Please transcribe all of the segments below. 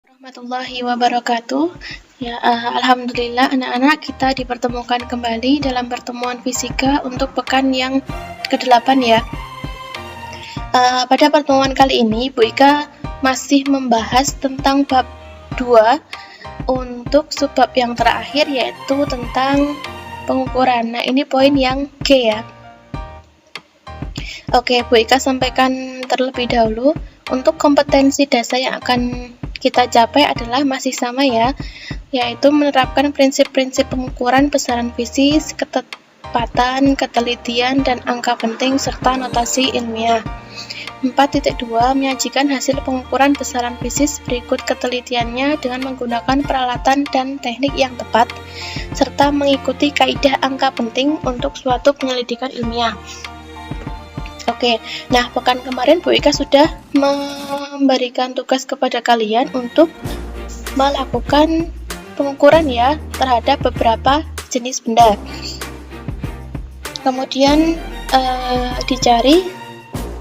Warahmatullahi wabarakatuh. Ya, alhamdulillah anak-anak kita dipertemukan kembali dalam pertemuan fisika untuk pekan yang ke-8 ya. Pada pertemuan kali ini Bu Ika masih membahas tentang bab 2 untuk subbab yang terakhir, yaitu tentang pengukuran. Nah, ini poin yang G ya. Oke, Bu Ika sampaikan terlebih dahulu untuk kompetensi dasar yang akan kita capai adalah masih sama ya, yaitu menerapkan prinsip-prinsip pengukuran besaran fisik, ketepatan, ketelitian, dan angka penting, serta notasi ilmiah. 4.2 menyajikan hasil pengukuran besaran fisik berikut ketelitiannya dengan menggunakan peralatan dan teknik yang tepat, serta mengikuti kaidah angka penting untuk suatu penyelidikan ilmiah. Oke, nah pekan kemarin Bu Ika sudah memberikan tugas kepada kalian untuk melakukan pengukuran ya terhadap beberapa jenis benda. Kemudian dicari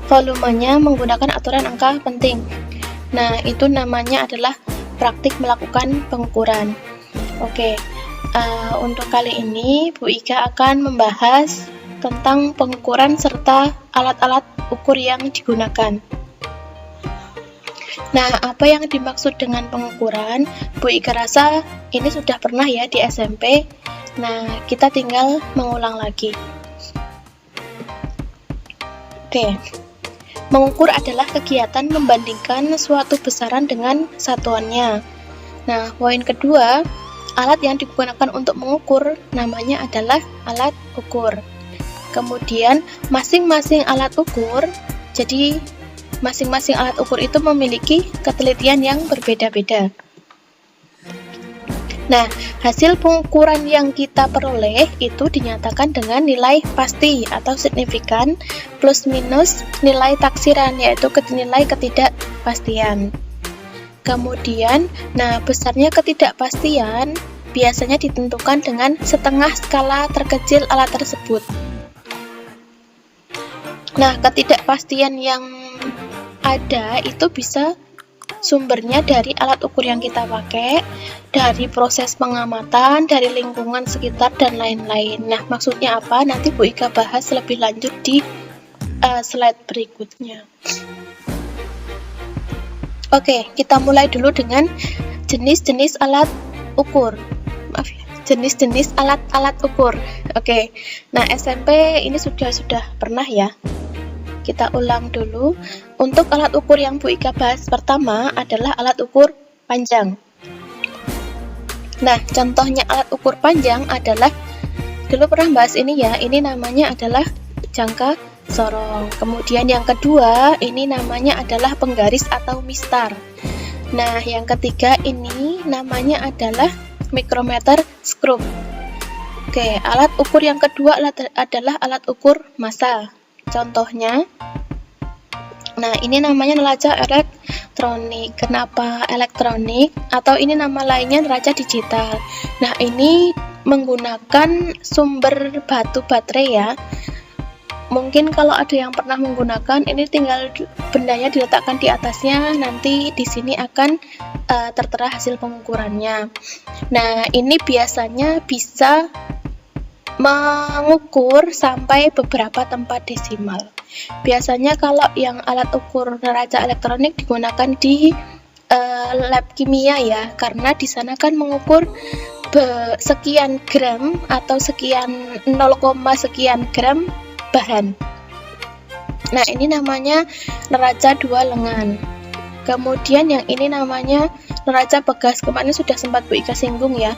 volumenya menggunakan aturan angka penting. Nah, itu namanya adalah praktik melakukan pengukuran. Oke, untuk kali ini Bu Ika akan membahas tentang pengukuran serta alat-alat ukur yang digunakan. Nah, apa yang dimaksud dengan pengukuran? Bu Ika rasa ini sudah pernah ya di SMP. Nah, kita tinggal mengulang lagi. Oke. Mengukur adalah kegiatan membandingkan suatu besaran dengan satuannya. Nah, poin kedua, alat yang digunakan untuk mengukur namanya adalah alat ukur. Kemudian masing-masing alat ukur, jadi masing-masing alat ukur itu memiliki ketelitian yang berbeda-beda. Nah, hasil pengukuran yang kita peroleh itu dinyatakan dengan nilai pasti atau signifikan plus minus nilai taksiran, yaitu nilai ketidakpastian. Kemudian, nah besarnya ketidakpastian biasanya ditentukan dengan setengah skala terkecil alat tersebut. Nah, ketidakpastian yang ada itu bisa sumbernya dari alat ukur yang kita pakai, dari proses pengamatan, dari lingkungan sekitar, dan lain-lain. Nah, maksudnya apa? Nanti Bu Ika bahas lebih lanjut di slide berikutnya. Oke, kita mulai dulu dengan jenis-jenis alat ukur. Maaf ya, jenis-jenis alat-alat ukur. Oke, nah SMP ini sudah pernah ya. Kita ulang dulu. Untuk alat ukur yang Bu Ika bahas pertama adalah alat ukur panjang. Nah, contohnya alat ukur panjang adalah, dulu pernah bahas ini ya, ini namanya adalah jangka sorong. Kemudian yang kedua, ini namanya adalah penggaris atau mistar. Nah, yang ketiga ini namanya adalah mikrometer skrup. Oke, alat ukur yang kedua adalah alat ukur massa. Contohnya, nah ini namanya neraca elektronik. Kenapa elektronik? Atau ini nama lainnya neraca digital. Nah, ini menggunakan sumber batu baterai ya. Mungkin kalau ada yang pernah menggunakan, ini tinggal bendanya diletakkan di atasnya, nanti di sini akan tertera hasil pengukurannya. Nah, ini biasanya bisa mengukur sampai beberapa tempat desimal. Biasanya kalau yang alat ukur neraca elektronik digunakan di lab kimia ya, karena di sana kan mengukur sekian gram atau sekian 0, sekian gram bahan. Nah, ini namanya neraca dua lengan. Kemudian yang ini namanya neraca pegas. Kemarin sudah sempat Bu Ika singgung ya.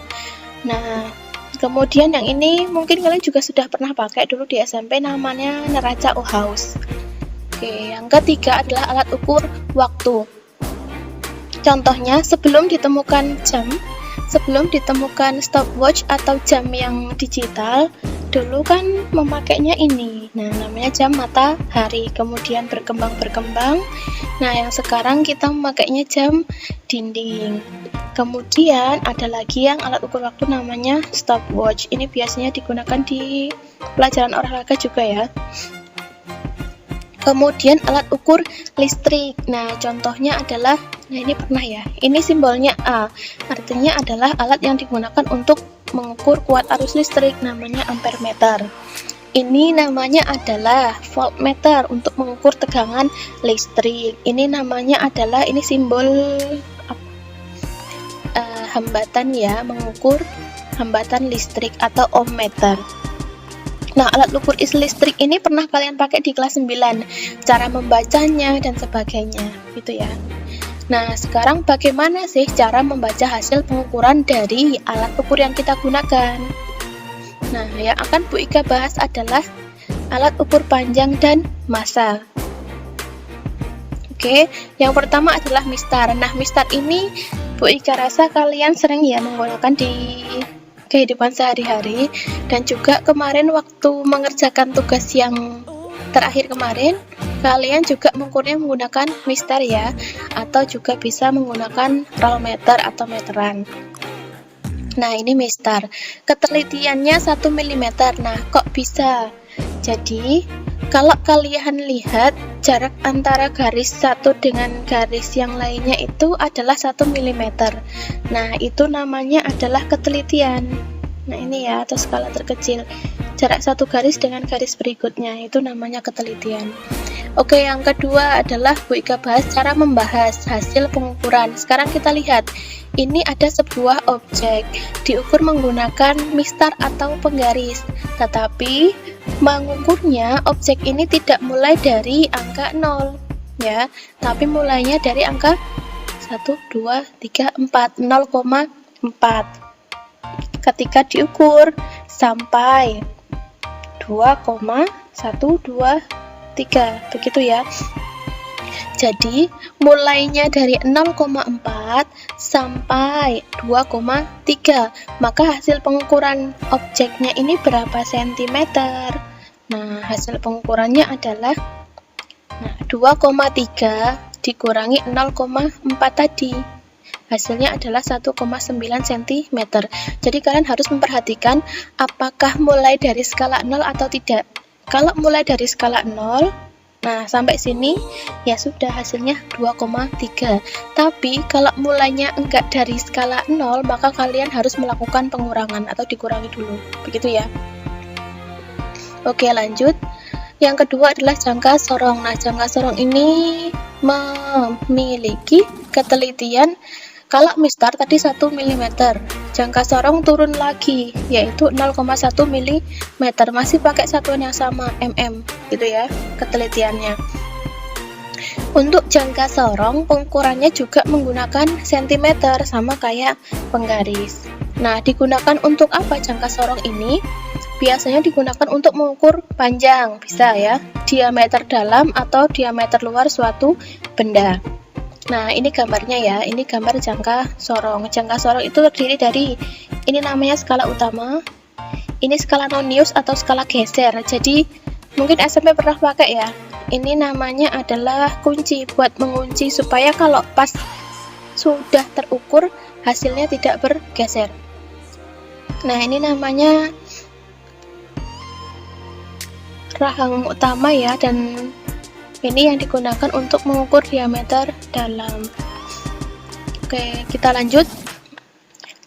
Nah, kemudian yang ini mungkin kalian juga sudah pernah pakai dulu di SMP, namanya neraca Ohaus. Oke, yang ketiga adalah alat ukur waktu. Contohnya, sebelum ditemukan stopwatch atau jam yang digital, dulu kan memakainya ini. Nah, namanya jam matahari. Kemudian berkembang. Nah, yang sekarang kita memakainya jam dinding. Kemudian ada lagi yang alat ukur waktu namanya stopwatch. Ini biasanya digunakan di pelajaran olahraga juga ya. Kemudian alat ukur listrik. Nah, contohnya adalah, nah ini pernah ya, ini simbolnya A, artinya adalah alat yang digunakan untuk mengukur kuat arus listrik, namanya ampermeter. Ini namanya adalah voltmeter untuk mengukur tegangan listrik. Ini namanya adalah, ini simbol hambatan ya, mengukur hambatan listrik atau ohmmeter. Nah, alat ukur listrik ini pernah kalian pakai di kelas 9, cara membacanya dan sebagainya, gitu ya. Nah, sekarang bagaimana sih cara membaca hasil pengukuran dari alat ukur yang kita gunakan? Nah, yang akan Bu Ika bahas adalah alat ukur panjang dan massa. Oke, yang pertama adalah mistar. Nah, mistar ini Bu Ika rasa kalian sering ya menggunakan di kehidupan sehari-hari, dan juga kemarin waktu mengerjakan tugas yang terakhir kemarin, kalian juga mengukurnya menggunakan mistar ya, atau juga bisa menggunakan rolmeter atau meteran. Nah, ini mistar. Ketelitiannya 1 mm. Nah, kok bisa? Jadi, kalau kalian lihat jarak antara garis satu dengan garis yang lainnya itu adalah 1 mm. Nah, itu namanya adalah ketelitian. Nah, ini ya, atau skala terkecil. Jarak satu garis dengan garis berikutnya, itu namanya ketelitian. Oke, yang kedua adalah Bu Ika bahas cara membahas hasil pengukuran. Sekarang kita lihat, ini ada sebuah objek, diukur menggunakan mistar atau penggaris. Tetapi, mengukurnya objek ini tidak mulai dari angka 0, ya, tapi mulainya dari angka 1, 2, 3, 4, 0,4. Ketika diukur sampai 2,123, begitu ya. Jadi mulainya dari 0,4 sampai 2,3, maka hasil pengukuran objeknya ini berapa sentimeter? Nah, hasil pengukurannya adalah 2,3 dikurangi 0,4 tadi, hasilnya adalah 1,9 cm. Jadi kalian harus memperhatikan apakah mulai dari skala 0 atau tidak. Kalau mulai dari skala 0, nah sampai sini ya sudah hasilnya 2,3. Tapi kalau mulainya enggak dari skala 0, maka kalian harus melakukan pengurangan atau dikurangi dulu, begitu ya. Oke, lanjut. Yang kedua adalah jangka sorong. Nah, jangka sorong ini memiliki ketelitian, kalau mistar tadi 1 mm, jangka sorong turun lagi, yaitu 0,1 mm, masih pakai satuan yang sama, mm, gitu ya, ketelitiannya. Untuk jangka sorong, pengukurannya juga menggunakan cm, sama kayak penggaris. Nah, digunakan untuk apa jangka sorong ini? Biasanya digunakan untuk mengukur panjang, bisa ya, diameter dalam atau diameter luar suatu benda. Nah, ini gambarnya ya, ini gambar jangka sorong. Jangka sorong itu terdiri dari, ini namanya skala utama, ini skala nonius atau skala geser. Jadi, mungkin SMP pernah pakai ya. Ini namanya adalah kunci, buat mengunci supaya kalau pas sudah terukur, hasilnya tidak bergeser. Nah, ini namanya rahang utama ya, dan ini yang digunakan untuk mengukur diameter dalam. Oke, kita lanjut.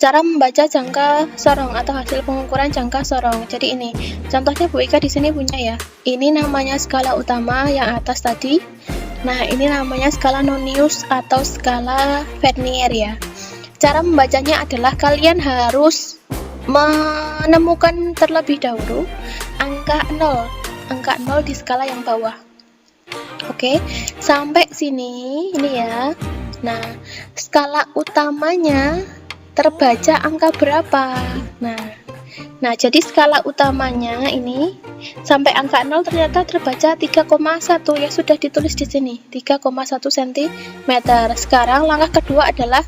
Cara membaca jangka sorong atau hasil pengukuran jangka sorong. Jadi ini, contohnya Bu Ika di sini punya ya. Ini namanya skala utama yang atas tadi. Nah, ini namanya skala nonius atau skala Vernier ya. Cara membacanya adalah kalian harus menemukan terlebih dahulu angka 0 di skala yang bawah. Oke, sampai sini ini ya. Nah, skala utamanya terbaca angka berapa? Nah, jadi skala utamanya ini sampai angka 0 ternyata terbaca 3,1, ya sudah ditulis di sini 3,1 cm. Sekarang langkah kedua adalah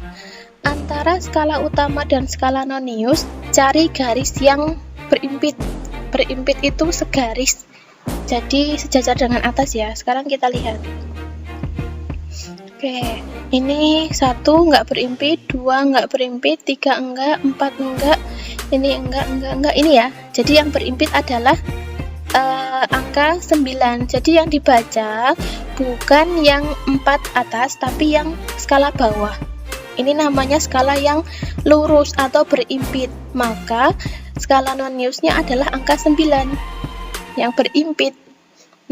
antara skala utama dan skala nonius, cari garis yang berimpit. Berimpit itu segaris, jadi sejajar dengan atas ya. Sekarang kita lihat. Oke, ini 1 enggak berimpit, 2 enggak berimpit, 3 enggak, 4 enggak, ini enggak, ini ya. Jadi yang berimpit adalah angka 9. Jadi yang dibaca bukan yang 4 atas, tapi yang skala bawah. Ini namanya skala yang lurus atau berimpit. Maka skala non-newsnya adalah angka 9 yang berimpit.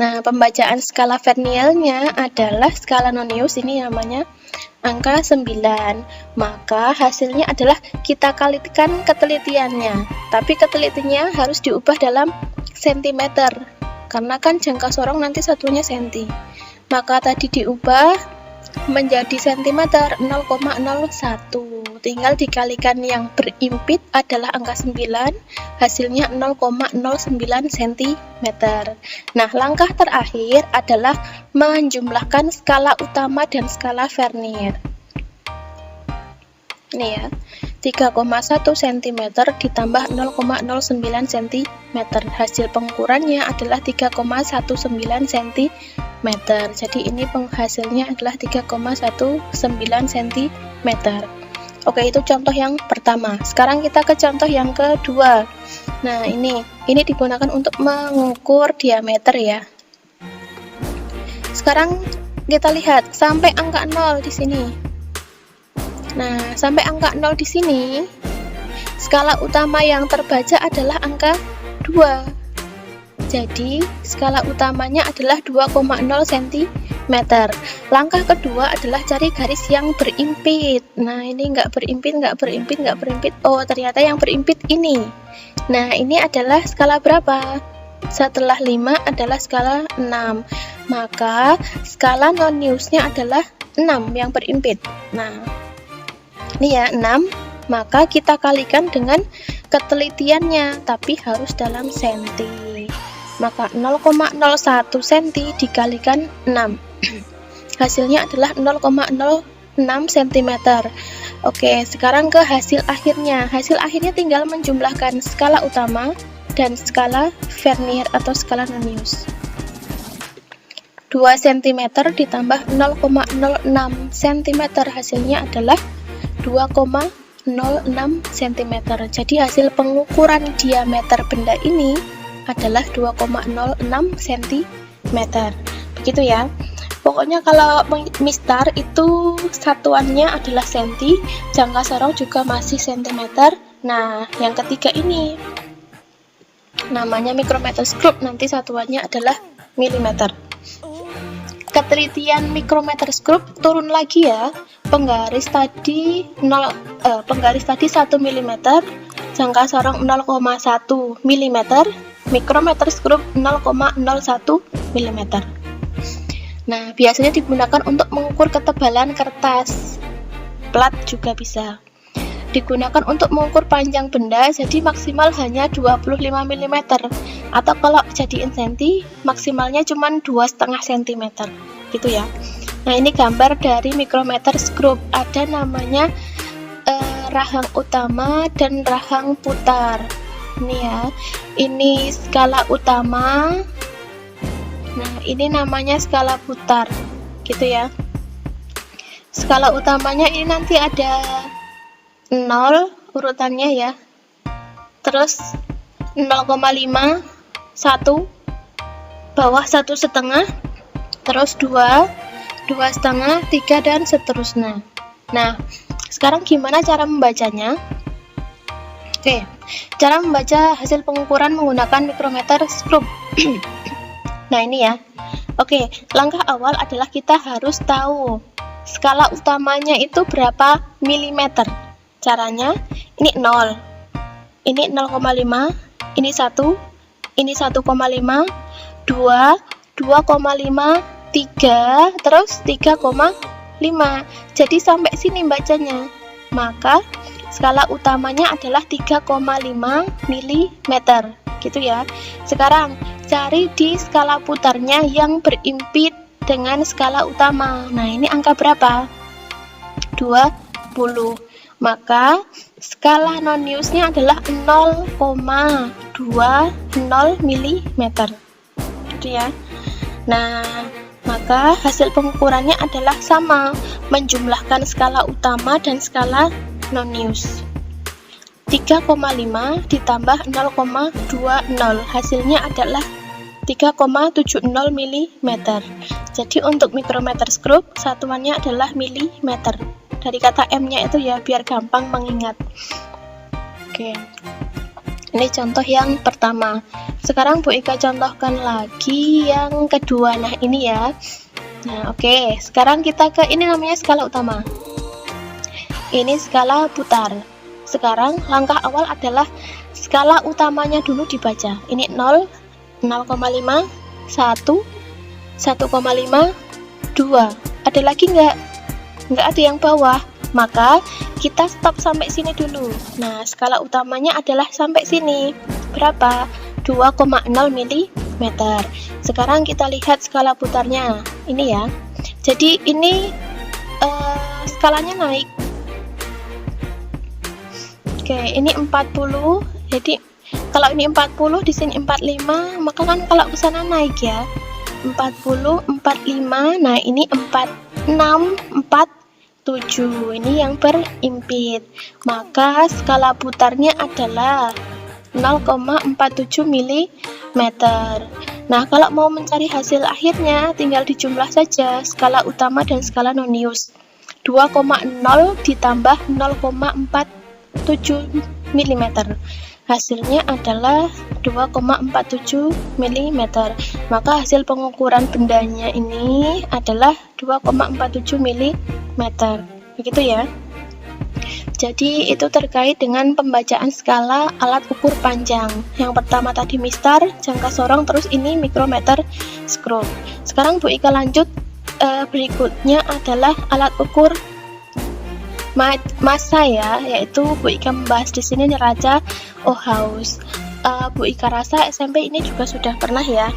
Nah, pembacaan skala Fresnelnya adalah skala non-news, ini namanya angka 9. Maka hasilnya adalah kita kalikan ketelitiannya. Tapi ketelitiannya harus diubah dalam sentimeter. Karena kan jangka sorong nanti satunya senti. Maka tadi diubah menjadi sentimeter 0,01. Tinggal dikalikan yang berimpit adalah angka 9, hasilnya 0,09 cm. Nah, langkah terakhir adalah menjumlahkan skala utama dan skala vernier. Ini ya, 3,1 cm ditambah 0,09 cm. Hasil pengukurannya adalah 3,19 cm. Jadi ini penghasilnya adalah 3,19 cm. Oke, itu contoh yang pertama. Sekarang kita ke contoh yang kedua. Nah, ini digunakan untuk mengukur diameter ya. Sekarang kita lihat sampai angka 0 di sini. Nah, sampai angka 0 di sini, skala utama yang terbaca adalah angka 2. Jadi, skala utamanya adalah 2,0 cm. Langkah kedua adalah cari garis yang berimpit. Nah, ini nggak berimpit. Oh, ternyata yang berimpit ini. Nah, ini adalah skala berapa? Setelah 5 adalah skala 6. Maka, skala non-newsnya adalah 6 yang berimpit. Nah, ini ya, 6. Maka kita kalikan dengan ketelitiannya, tapi harus dalam senti. Maka 0,01 cm dikalikan 6. Hasilnya adalah 0,06 cm. Oke, sekarang ke hasil akhirnya. Hasil akhirnya tinggal menjumlahkan skala utama dan skala vernier atau skala non-news. 2 cm ditambah 0,06 cm, hasilnya adalah 2,06 cm. Jadi hasil pengukuran diameter benda ini adalah 2,06 cm. Begitu ya. Pokoknya kalau mistar itu satuannya adalah senti, jangka sorong juga masih cm. Nah, yang ketiga ini namanya mikrometerskop, nanti satuannya adalah milimeter. Ketelitian mikrometerskop turun lagi ya. Penggaris tadi 1 mm, jangka sorong 0,1 mm, mikrometerskop 0,01 mm. Nah, biasanya digunakan untuk mengukur ketebalan kertas. Plat juga bisa. Digunakan untuk mengukur panjang benda, jadi maksimal hanya 25 mm. Atau kalau jadiin senti, maksimalnya cuma 2,5 cm. Gitu ya. Nah, ini gambar dari mikrometerskop. Ada namanya rahang utama dan rahang putar. Ini ya. Ini skala utama. Nah, ini namanya skala putar, gitu ya. Skala utamanya ini nanti ada 0 urutannya ya. Terus 0,5, 1, bawah 1,5, terus 2, 2,5, 3 dan seterusnya. Nah, sekarang gimana cara membacanya? Oke, cara membaca hasil pengukuran menggunakan mikrometerskop. Nah, ini ya. Oke, langkah awal adalah kita harus tahu skala utamanya itu berapa milimeter. Caranya, ini 0, ini 0,5, ini 1, ini 1,5, 2, 2,5, 3, terus 3,5. Jadi sampai sini bacanya. Maka skala utamanya adalah 3,5 mm. Gitu ya. Sekarang cari di skala putarnya yang berimpit dengan skala utama. Nah, ini angka berapa? 20. Maka skala non-newsnya adalah 0,20 mm. Gitu ya. Nah, maka hasil pengukurannya adalah sama, menjumlahkan skala utama dan skala non-news. 3,5 ditambah 0,20, hasilnya adalah 3,70 mm. Jadi untuk mikrometer skrup satuannya adalah milimeter. Dari kata M-nya itu ya, biar gampang mengingat. Oke. Ini contoh yang pertama. Sekarang Bu Ika contohkan lagi yang kedua. Nah, ini ya. Nah, oke. Sekarang kita ke ini, namanya skala utama. Ini skala putar. Sekarang langkah awal adalah skala utamanya dulu dibaca. Ini 0, 0,5, 1, 1,5, 2. Ada lagi nggak? Nggak ada yang bawah. Maka kita stop sampai sini dulu. Nah, skala utamanya adalah sampai sini. Berapa? 2,0 mm. Sekarang kita lihat skala putarnya. Ini ya. Jadi ini skalanya naik. Oke, ini 40. Jadi kalau ini 40, di sini 45, maka kan kalau ke sana naik ya. 40, 45. Nah, ini 46, 47. Ini yang berimpit. Maka skala putarnya adalah 0,47 mm. Nah, kalau mau mencari hasil akhirnya tinggal dijumlah saja skala utama dan skala nonius. 2,0 ditambah 0,47 mm. Hasilnya adalah 2,47 mm. Maka hasil pengukuran bendanya ini adalah 2,47 mm. Begitu ya. Jadi itu terkait dengan pembacaan skala alat ukur panjang. Yang pertama tadi mistar, jangka sorong, terus ini mikrometer skrup. Sekarang Bu Ika lanjut, berikutnya adalah alat ukur massa ya, yaitu Bu Ika membahas di sini neraca Ohaus. Bu Ika rasa SMP ini juga sudah pernah ya.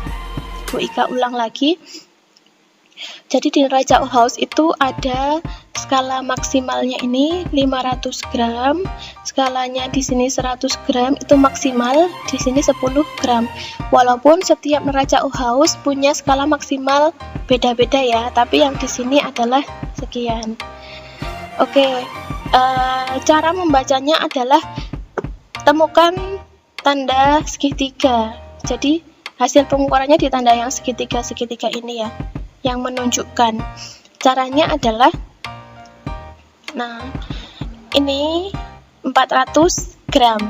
Bu Ika ulang lagi. Jadi di neraca Ohaus itu ada skala maksimalnya ini 500 gram, skalanya di sini 100 gram itu maksimal, di sini 10 gram. Walaupun setiap neraca Ohaus punya skala maksimal beda-beda ya, tapi yang di sini adalah sekian. Oke, cara membacanya adalah temukan tanda segitiga. Jadi hasil pengukurannya di tanda yang segitiga-segitiga ini ya, yang menunjukkan. Caranya adalah, nah ini 400 gram,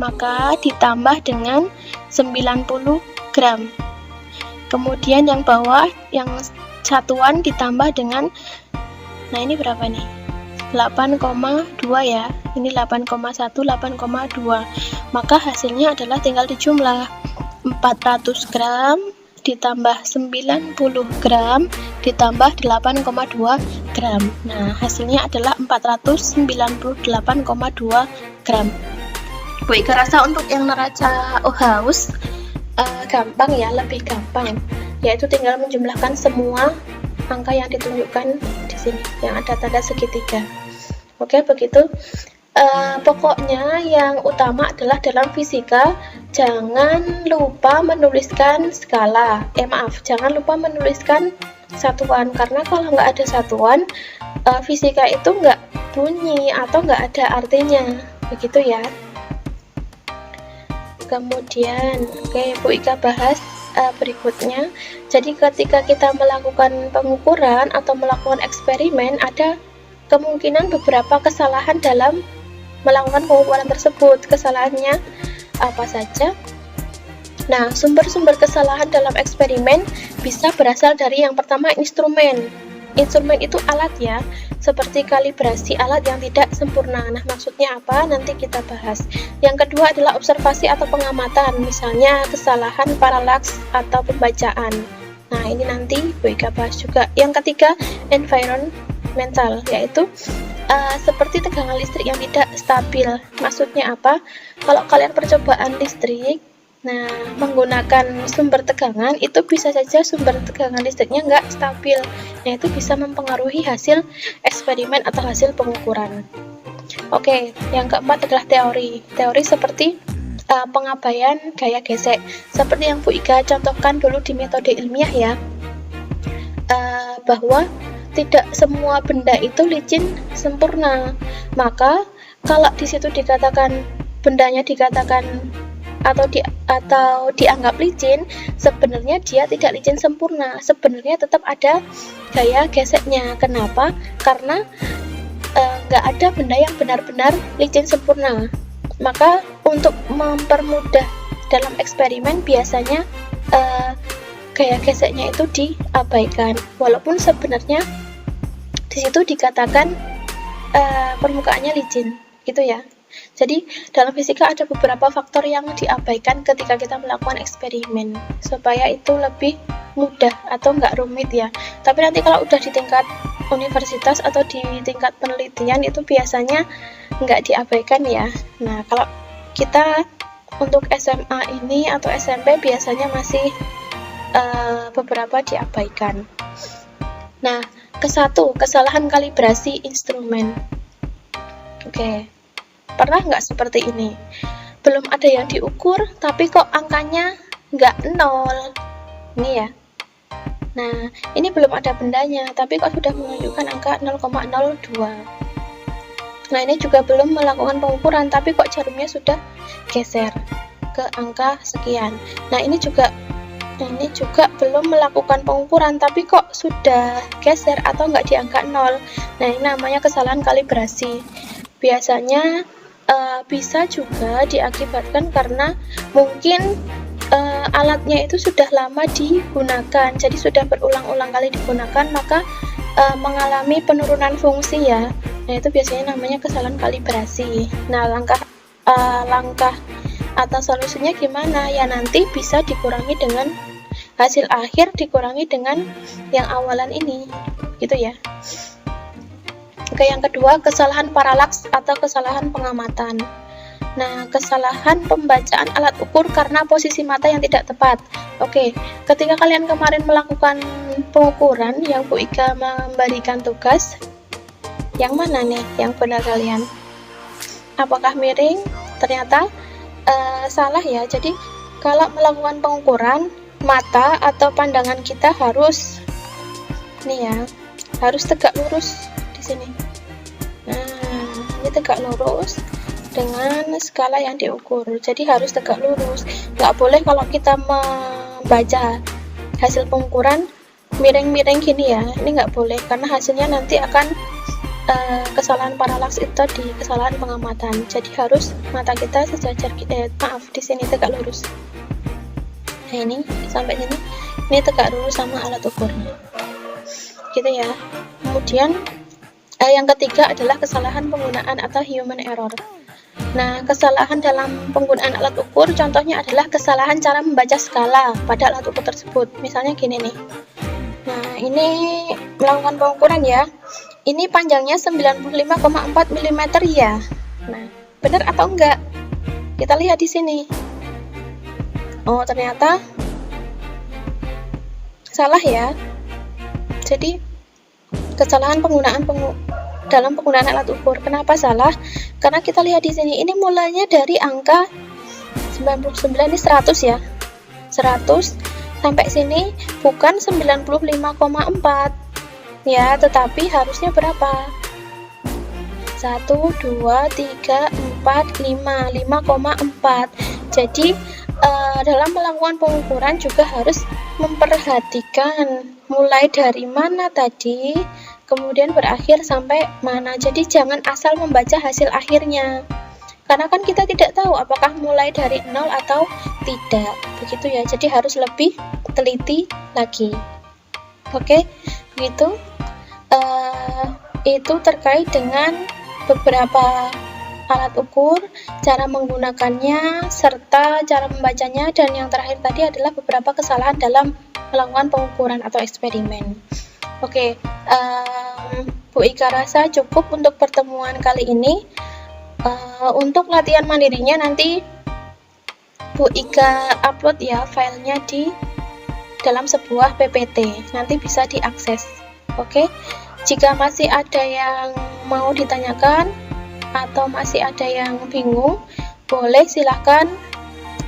maka ditambah dengan 90 gram. Kemudian yang bawah, yang satuan ditambah dengan, nah ini berapa nih? 8,2 ya. Ini 8,1, 8,2. Maka hasilnya adalah tinggal dijumlah. 400 gram ditambah 90 gram ditambah 8,2 gram. Nah, hasilnya adalah 498,2 gram. Bu Ika rasa untuk yang neraca Ohaus gampang ya, lebih gampang. Yaitu tinggal menjumlahkan semua angka yang ditunjukkan di sini yang ada tanda segitiga. Oke, begitu. Pokoknya yang utama adalah dalam fisika jangan lupa menuliskan skala. Jangan lupa menuliskan satuan, karena kalau nggak ada satuan, fisika itu nggak bunyi atau nggak ada artinya. Begitu ya. Kemudian, oke, Bu Ika bahas berikutnya. Jadi ketika kita melakukan pengukuran atau melakukan eksperimen, ada kemungkinan beberapa kesalahan dalam melakukan pengukuran tersebut. Kesalahannya apa saja? Nah, sumber-sumber kesalahan dalam eksperimen bisa berasal dari yang pertama instrumen. Instrumen itu alat ya, seperti kalibrasi alat yang tidak sempurna. Nah, maksudnya apa? Nanti kita bahas. Yang kedua adalah observasi atau pengamatan, misalnya kesalahan paralaks atau pembacaan. Nah, ini nanti Bu Ika bahas juga. Yang ketiga, environmental, yaitu seperti tegangan listrik yang tidak stabil. Maksudnya apa? Kalau kalian percobaan listrik, nah menggunakan sumber tegangan, itu bisa saja sumber tegangan listriknya nggak stabil. Nah, itu bisa mempengaruhi hasil eksperimen atau hasil pengukuran. Oke, yang keempat adalah teori. Teori seperti pengabaian gaya gesek, seperti yang Bu Ika contohkan dulu di metode ilmiah ya, bahwa tidak semua benda itu licin sempurna. Maka kalau di situ dikatakan bendanya dikatakan atau dianggap licin, sebenarnya dia tidak licin sempurna. Sebenarnya tetap ada gaya geseknya. Kenapa? Karena nggak ada benda yang benar-benar licin sempurna. Maka untuk mempermudah dalam eksperimen biasanya gaya geseknya itu diabaikan, walaupun sebenarnya di situ dikatakan permukaannya licin, gitu ya. Jadi dalam fisika ada beberapa faktor yang diabaikan ketika kita melakukan eksperimen supaya itu lebih mudah atau nggak rumit ya. Tapi nanti kalau udah di tingkat universitas atau di tingkat penelitian itu biasanya nggak diabaikan ya. Nah, kalau kita untuk SMA ini atau SMP biasanya masih beberapa diabaikan. Nah, ke-1, kesalahan kalibrasi instrumen. Oke, pernah nggak seperti ini? Belum ada yang diukur, tapi kok angkanya nggak 0. Ini ya. Nah, ini belum ada bendanya, tapi kok sudah menunjukkan angka 0,02. Nah, ini juga belum melakukan pengukuran, tapi kok jarumnya sudah geser ke angka sekian. Nah, ini juga belum melakukan pengukuran, tapi kok sudah geser atau nggak di angka 0. Nah, ini namanya kesalahan kalibrasi. Biasanya bisa juga diakibatkan karena mungkin alatnya itu sudah lama digunakan, jadi sudah berulang-ulang kali digunakan, maka mengalami penurunan fungsi ya. Nah, itu biasanya namanya kesalahan kalibrasi. Nah, langkah atau solusinya gimana? Ya nanti bisa dikurangi dengan hasil akhir dikurangi dengan yang awalan ini, gitu ya. Oke, yang kedua, kesalahan paralaks atau kesalahan pengamatan. Nah, kesalahan pembacaan alat ukur karena posisi mata yang tidak tepat. Oke, ketika kalian kemarin melakukan pengukuran yang Bu Ika memberikan tugas, yang mana nih yang benar kalian? Apakah miring? Ternyata salah ya. Jadi kalau melakukan pengukuran, mata atau pandangan kita harus harus tegak lurus di sini. Nah, ini tegak lurus dengan skala yang diukur. Jadi harus tegak lurus. Nggak boleh kalau kita membaca hasil pengukuran miring-miring gini ya. Ini nggak boleh karena hasilnya nanti akan kesalahan paralaks itu di kesalahan pengamatan. Jadi harus mata kita sejajar, di sini tegak lurus. Nah, ini sampai sini, ini tegak lurus sama alat ukurnya, gitu ya. Kemudian yang ketiga adalah kesalahan penggunaan atau human error. Nah, kesalahan dalam penggunaan alat ukur contohnya adalah kesalahan cara membaca skala pada alat ukur tersebut. Misalnya gini nih. Nah, ini melakukan pengukuran ya. Ini panjangnya 95,4 mm ya. Nah, benar atau enggak? Kita lihat di sini. Oh, ternyata salah ya. Jadi, kesalahan dalam penggunaan alat ukur. Kenapa salah? Karena kita lihat di sini, ini mulainya dari angka 99, ini 100 ya. 100 sampai sini bukan 95,4 ya, tetapi harusnya berapa? 1, 2, 3, 4, 5, 5,4. Jadi dalam melakukan pengukuran juga harus memperhatikan mulai dari mana tadi, kemudian berakhir sampai mana. Jadi jangan asal membaca hasil akhirnya, karena kan kita tidak tahu apakah mulai dari 0 atau tidak, begitu ya. Jadi harus lebih teliti lagi. Oke, begitu. Itu terkait dengan beberapa alat ukur, cara menggunakannya, serta cara membacanya, dan yang terakhir tadi adalah beberapa kesalahan dalam melakukan pengukuran atau eksperimen. Oke, Bu Ika rasa cukup untuk pertemuan kali ini. Untuk latihan mandirinya nanti Bu Ika upload ya filenya di dalam sebuah PPT, nanti bisa diakses. Oke, jika masih ada yang mau ditanyakan atau masih ada yang bingung, boleh silahkan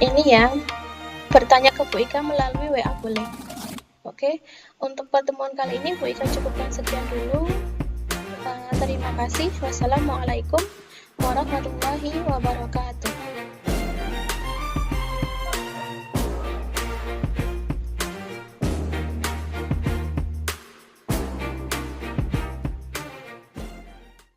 ini ya, bertanya ke Bu Ika melalui WA boleh. Oke, untuk pertemuan kali ini Bu Ika cukupkan sekian dulu. Terima kasih. Wassalamualaikum warahmatullahi wabarakatuh.